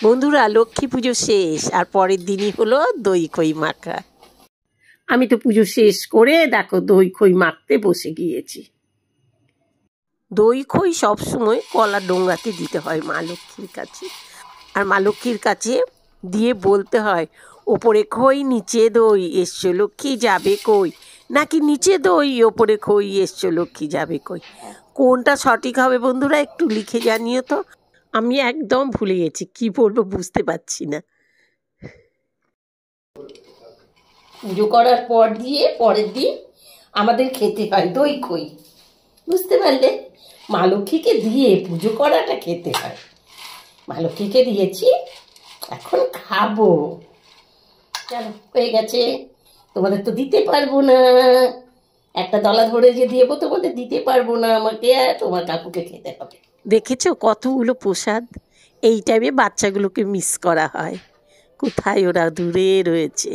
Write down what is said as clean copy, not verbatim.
বন্ধুরা, লক্ষ্মী পুজো শেষ আর পরের দিনই হলো দই খই মাখা। আমি তো পুজো শেষ করে দেখো দই খই মাখতে বসে গিয়েছি। দই খই সবসময় কলা ডোঙ্গাতে দিতে হয় মা লক্ষ্মীর কাছে, আর মা লক্ষ্মীর কাছে দিয়ে বলতে হয়, ওপরে খই নিচে দই, এসছো লক্ষ্মী যাবে কই, নাকি নিচে দই ওপরে খই, এসছো লক্ষ্মী যাবে কই। কোনটা সঠিক হবে বন্ধুরা একটু লিখে জানিও তো, আমি একদম ভুলে গেছি, কি বলবো বুঝতে পারছি না। পুজো করার পর দিয়ে পরের দিন আমাদের খেতে হয় দই খই, বুঝতে পারলে? মা লক্ষ্মীকে দিয়ে পুজো করাটা খেতে হয়। মা লক্ষ্মীকে দিয়েছি, এখন খাবো। চলো, হয়ে গেছে। তোমাদের তো দিতে পারবো না, একটা দলা ধরে যে দেবো তোমাদের দিতে পারবো না, আমাকে আর তোমার কাকুকে খেতে হবে। দেখেছো কতগুলো প্রসাদ। এই টাইমে বাচ্চাগুলোকে মিস করা হয়, কোথায় ওরা দূরে রয়েছে।